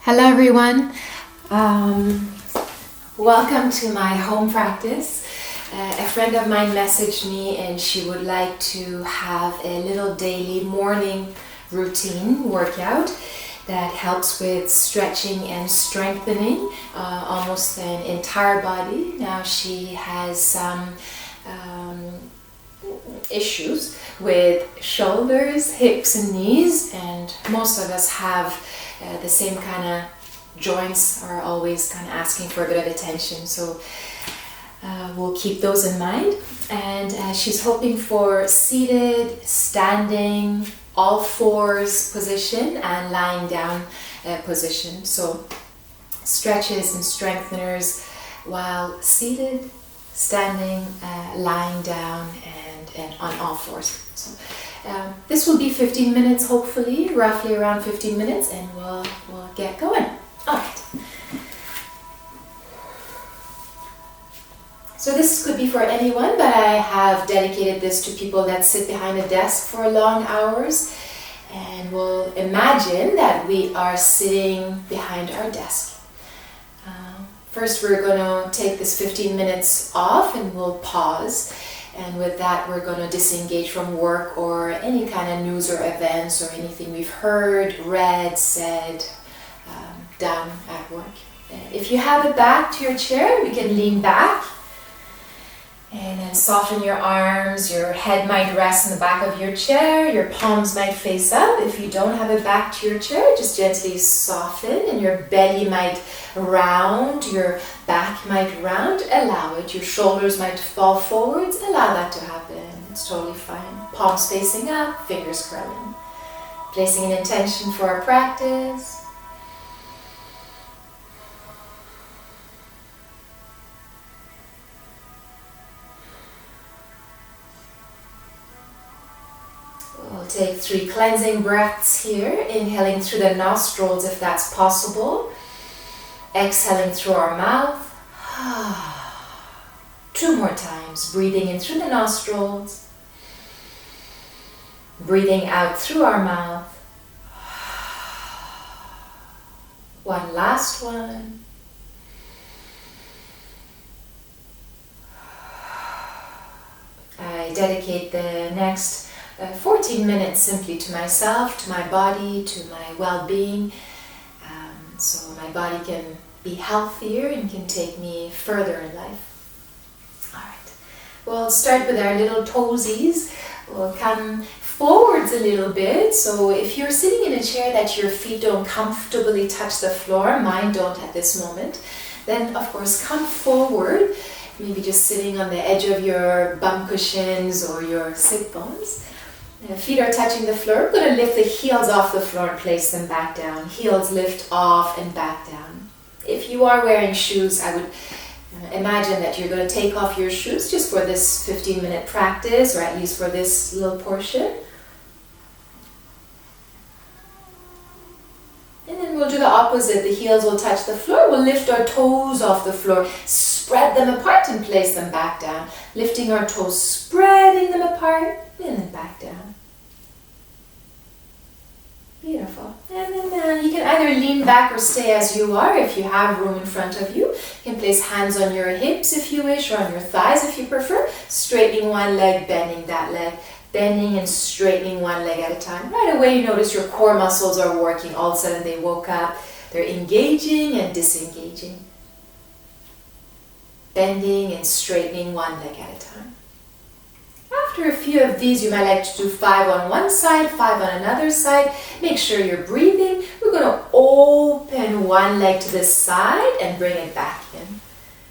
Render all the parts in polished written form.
Hello everyone, welcome to my home practice. A friend of mine messaged me and she would like to have a little daily morning routine workout that helps with stretching and strengthening almost an entire body. Now she has some issues with shoulders, hips and knees, and most of us have the same kind of joints are always kind of asking for a bit of attention, so we'll keep those in mind. And she's hoping for seated, standing, all fours position and lying down position. So stretches and strengtheners while seated, standing, lying down, and on all fours. So this will be 15 minutes, hopefully, roughly around 15 minutes, and we'll get going. All right. So this could be for anyone, but I have dedicated this to people that sit behind a desk for long hours, and we'll imagine that we are sitting behind our desk. First, we're going to take this 15 minutes off and we'll pause. And with that, we're going to disengage from work or any kind of news or events or anything we've heard, read, said, done at work. If you have it back to your chair, we can lean back and then soften your arms. Your head might rest in the back of your chair. Your palms might face up. If you don't have it back to your chair, just gently soften, and your belly might round, your back might round. Allow it. Your shoulders might fall forwards. Allow that to happen. It's totally fine. Palms facing up, fingers curling. Placing an intention for our practice. We'll take 3 cleansing breaths here, inhaling through the nostrils if that's possible, exhaling through our mouth. 2 more times, breathing in through the nostrils, breathing out through our mouth. 1 last one. I dedicate the next 14 minutes simply to myself, to my body, to my well-being, so my body can be healthier and can take me further in life. All right, we'll start with our little toesies. We'll come forwards a little bit. So if you're sitting in a chair that your feet don't comfortably touch the floor, mine don't at this moment, then of course come forward, maybe just sitting on the edge of your bum cushions or your sit bones. Feet are touching the floor. We're going to lift the heels off the floor and place them back down. Heels lift off and back down. If you are wearing shoes, I would imagine that you're going to take off your shoes just for this 15-minute practice, or at least for this little portion. And then we'll do the opposite. The heels will touch the floor. We'll lift our toes off the floor, spread them apart and place them back down. Lifting our toes, spreading them apart, and then back down. Beautiful. And then you can either lean back or stay as you are if you have room in front of you. You can place hands on your hips if you wish, or on your thighs if you prefer. Straightening one leg, bending that leg. Bending and straightening one leg at a time. Right away you notice your core muscles are working. All of a sudden they woke up. They're engaging and disengaging. Bending and straightening one leg at a time. After a few of these, you might like to do 5 on one side, 5 on another side. Make sure you're breathing. We're going to open one leg to the side and bring it back in.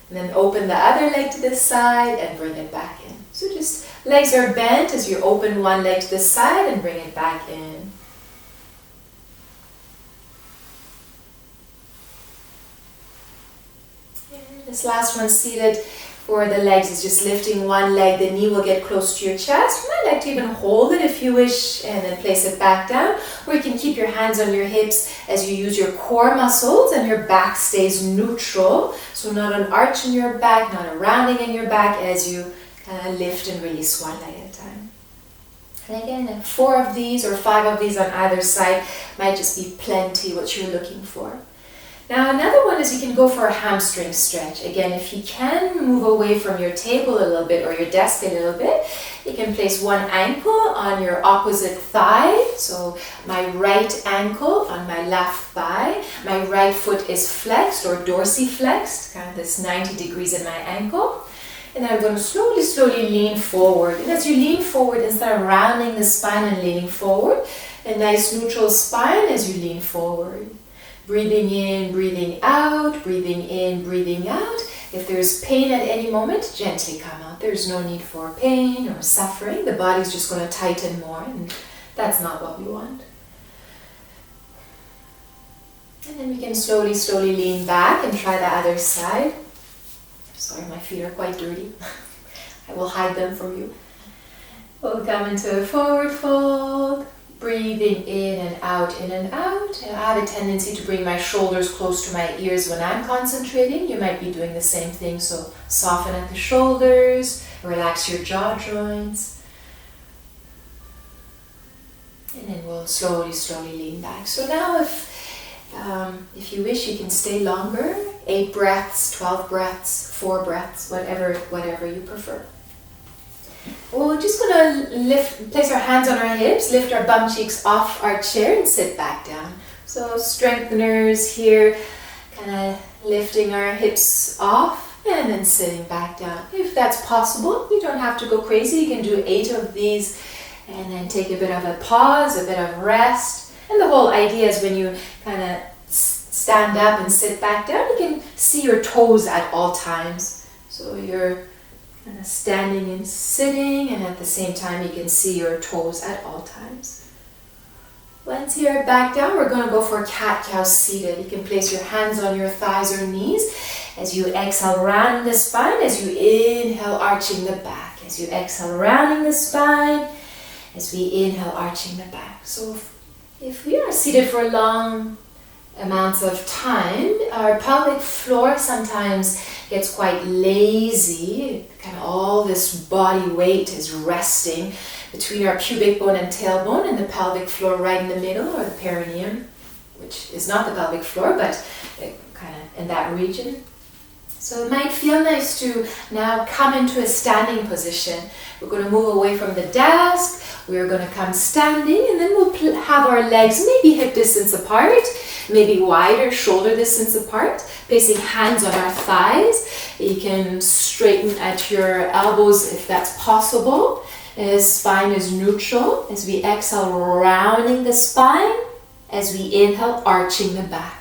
And then open the other leg to the side and bring it back in. So just legs are bent as you open one leg to the side and bring it back in. And this last one, seated for the legs, is just lifting one leg. The knee will get close to your chest. You might like to even hold it if you wish and then place it back down. Or you can keep your hands on your hips as you use your core muscles and your back stays neutral. So not an arch in your back, not a rounding in your back as you lift and release one leg at a time. And again, 4 of these or 5 of these on either side might just be plenty what you're looking for. Now another one is you can go for a hamstring stretch. Again, if you can move away from your table a little bit or your desk a little bit, you can place one ankle on your opposite thigh. So my right ankle on my left thigh. My right foot is flexed or dorsiflexed, kind of this 90 degrees in my ankle. And then I'm going to slowly lean forward. And as you lean forward, instead of rounding the spine and leaning forward, a nice neutral spine as you lean forward. Breathing in, breathing out, breathing in, breathing out. If there's pain at any moment, gently come out. There's no need for pain or suffering. The body's just going to tighten more, and that's not what we want. And then we can slowly lean back and try the other side. Sorry, my feet are quite dirty. I will hide them from you. We'll come into a forward fold. Breathing in and out, in and out. I have a tendency to bring my shoulders close to my ears when I'm concentrating. You might be doing the same thing, so soften at the shoulders, relax your jaw joints. And then we'll slowly lean back. So now if you wish, you can stay longer. 8 breaths, 12 breaths, 4 breaths, whatever you prefer. We're just going to place our hands on our hips, lift our bum cheeks off our chair and sit back down. So strengtheners here, kind of lifting our hips off and then sitting back down. If that's possible, you don't have to go crazy. You can do 8 of these and then take a bit of a pause, a bit of rest. And the whole idea is when you kind of stand up and sit back down, you can see your toes at all times. So you're kind of standing and sitting, and at the same time you can see your toes at all times. Once you're back down, we're going to go for cat-cow seated. You can place your hands on your thighs or knees. As you exhale, rounding the spine. As you inhale, arching the back. As you exhale, rounding the spine. As we inhale, arching the back. So if we are seated for long amounts of time, our pelvic floor sometimes gets quite lazy. Kind of all this body weight is resting between our pubic bone and tailbone and the pelvic floor right in the middle, or the perineum, which is not the pelvic floor, but kind of in that region. So it might feel nice to now come into a standing position. We're going to move away from the desk. We're going to come standing, and then we'll have our legs maybe hip distance apart, maybe wider shoulder distance apart, placing hands on our thighs. You can straighten at your elbows if that's possible. As spine is neutral. As we exhale, rounding the spine. As we inhale, arching the back.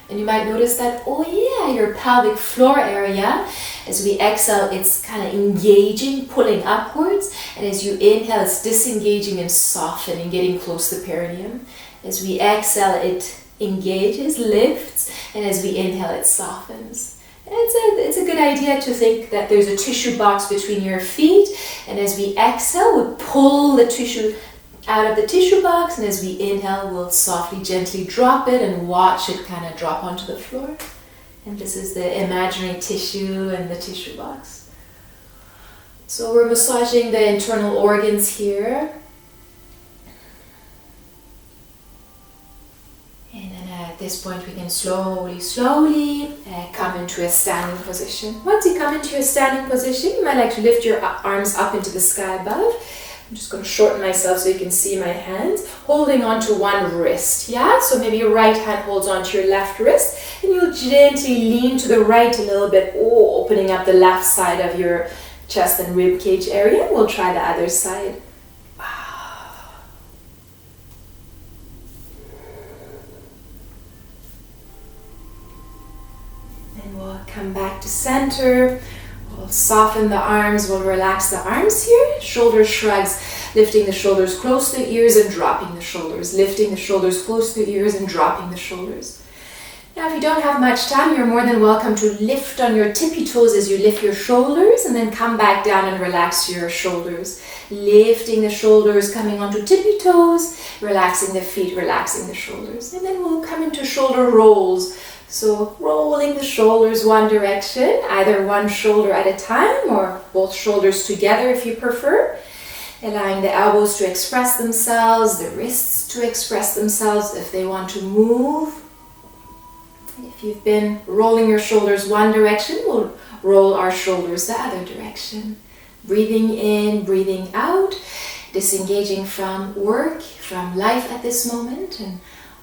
And you might notice that, oh yeah, your pelvic floor area, as we exhale, it's kind of engaging, pulling upwards. And as you inhale, it's disengaging and softening, getting close to the perineum. As we exhale, it engages, lifts, and as we inhale, it softens. And it's a good idea to think that there's a tissue box between your feet, and as we exhale, we pull the tissue out of the tissue box, and as we inhale, we'll softly, gently drop it and watch it kind of drop onto the floor. And this is the imaginary tissue and the tissue box. So we're massaging the internal organs here. And then at this point, we can slowly come into a standing position. Once you come into a standing position, you might like to lift your arms up into the sky above. I'm just going to shorten myself so you can see my hands, holding onto one wrist, yeah? So maybe your right hand holds onto your left wrist, and you'll gently lean to the right a little bit, opening up the left side of your chest and rib cage area. We'll try the other side. And we'll come back to center. We'll soften the arms, we'll relax the arms here. Shoulder shrugs, lifting the shoulders close to the ears and dropping the shoulders. Lifting the shoulders close to the ears and dropping the shoulders. Now if you don't have much time, you're more than welcome to lift on your tippy toes as you lift your shoulders, and then come back down and relax your shoulders. Lifting the shoulders, coming onto tippy toes, relaxing the feet, relaxing the shoulders. And then we'll come into shoulder rolls. So rolling the shoulders one direction, either one shoulder at a time or both shoulders together if you prefer. Allowing the elbows to express themselves, the wrists to express themselves if they want to move. If you've been rolling your shoulders one direction, we'll roll our shoulders the other direction. Breathing in, breathing out, disengaging from work, from life at this moment, and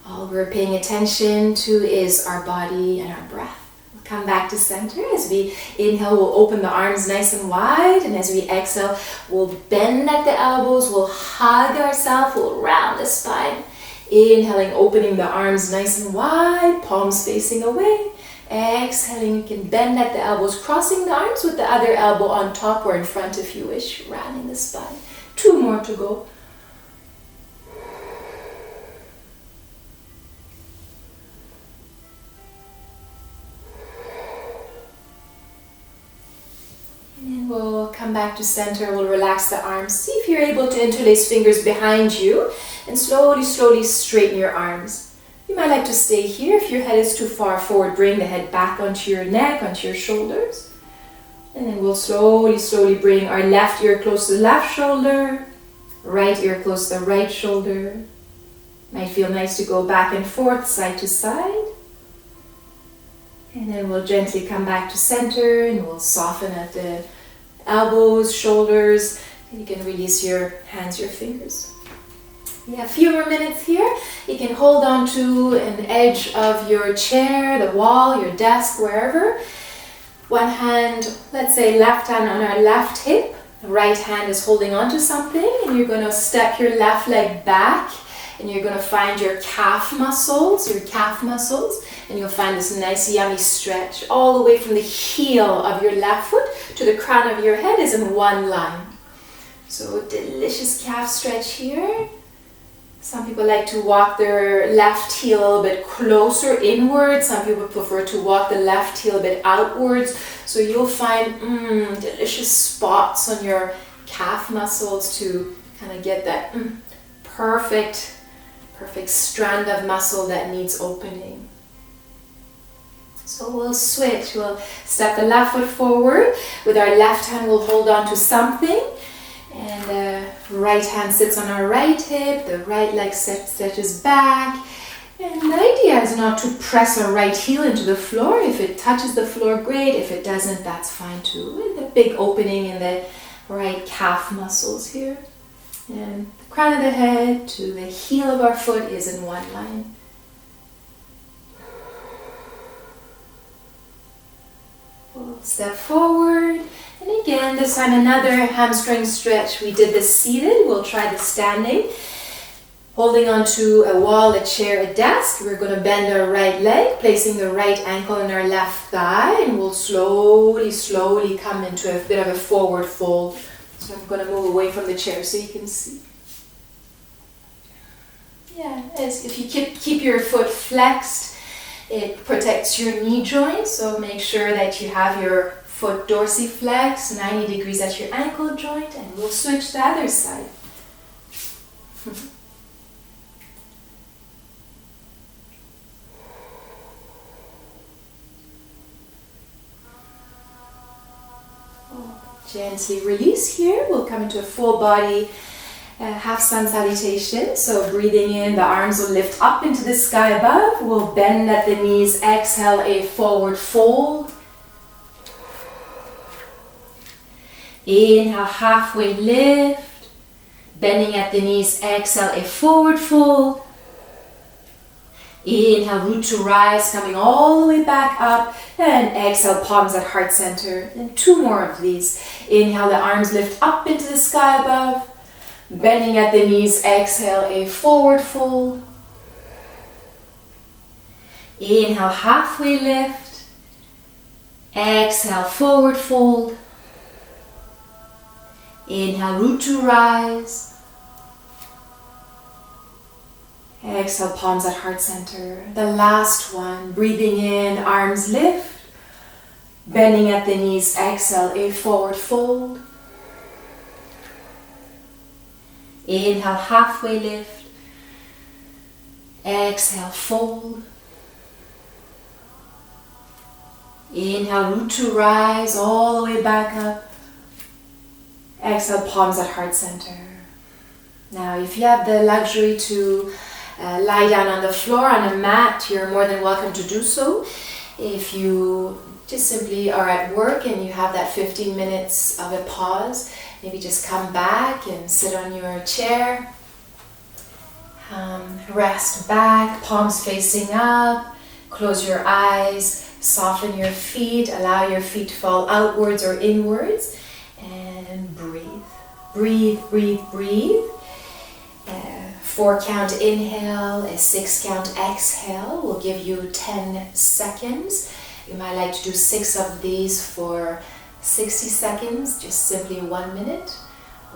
all we're paying attention to is our body and our breath. We'll come back to center. As we inhale, we'll open the arms nice and wide, and as we exhale, we'll bend at the elbows, we'll hug ourselves, we'll round the spine. Inhaling, opening the arms nice and wide, palms facing away. Exhaling, you can bend at the elbows, crossing the arms with the other elbow on top or in front if you wish, rounding the spine. 2 more to go. And then we'll come back to center, we'll relax the arms. See if you're able to interlace fingers behind you and slowly, slowly straighten your arms. You might like to stay here. If your head is too far forward, bring the head back onto your neck, onto your shoulders. And then we'll slowly, slowly bring our left ear close to the left shoulder, right ear close to the right shoulder. Might feel nice to go back and forth, side to side. And then we'll gently come back to center and we'll soften at the elbows, shoulders. And you can release your hands, your fingers. Yeah, a few more minutes here. You can hold on to an edge of your chair, the wall, your desk, wherever. One hand, let's say left hand on our left hip. The right hand is holding on to something, and you're going to step your left leg back, and you're going to find your calf muscles, and you'll find this nice yummy stretch all the way from the heel of your left foot to the crown of your head is in one line. So delicious calf stretch here. Some people like to walk their left heel a little bit closer inward. Some people prefer to walk the left heel a bit outwards. So you'll find delicious spots on your calf muscles to kind of get that perfect strand of muscle that needs opening. So we'll switch. We'll step the left foot forward. With our left hand, we'll hold on to something. And the right hand sits on our right hip, the right leg stretches back. And the idea is not to press our right heel into the floor. If it touches the floor, great. If it doesn't, that's fine too. With a big opening in the right calf muscles here. And the crown of the head to the heel of our foot is in one line. We'll step forward. And again, this time another hamstring stretch. We did this seated. We'll try the standing. Holding onto a wall, a chair, a desk. We're going to bend our right leg, placing the right ankle on our left thigh. And we'll slowly, slowly come into a bit of a forward fold. So I'm going to move away from the chair so you can see. Yeah, as if you keep your foot flexed, it protects your knee joint. So make sure that you have your foot dorsiflex, 90 degrees at your ankle joint, and we'll switch the other side. Gently release here. We'll come into a full body half sun salutation. So breathing in, the arms will lift up into the sky above. We'll bend at the knees, exhale a forward fold. Inhale, halfway lift, bending at the knees, exhale a forward fold. Inhale, root to rise, coming all the way back up, and exhale, palms at heart center. And 2 more of these. Inhale, the arms lift up into the sky above, bending at the knees, exhale a forward fold. Inhale, halfway lift, exhale, forward fold. Inhale, root to rise. Exhale, palms at heart center. The last one, breathing in, arms lift. Bending at the knees, exhale, a forward fold. Inhale, halfway lift. Exhale, fold. Inhale, root to rise, all the way back up. Exhale, palms at heart center. Now, if you have the luxury to lie down on the floor on a mat, you're more than welcome to do so. If you just simply are at work and you have that 15 minutes of a pause, maybe just come back and sit on your chair. Rest back, palms facing up, close your eyes, soften your feet, allow your feet to fall outwards or inwards, and breathe. Breathe, breathe, breathe. 4 count inhale, a 6 count exhale will give you 10 seconds. You might like to do 6 of these for 60 seconds, just simply 1 minute.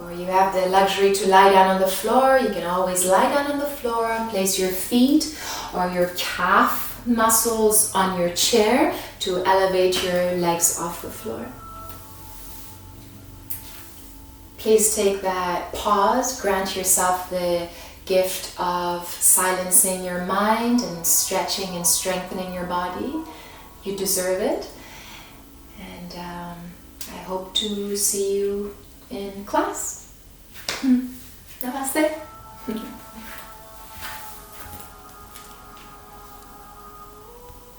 Or you have the luxury to lie down on the floor. You can always lie down on the floor, place your feet or your calf muscles on your chair to elevate your legs off the floor. Please take that pause, grant yourself the gift of silencing your mind and stretching and strengthening your body. You deserve it. And I hope to see you in class. Namaste.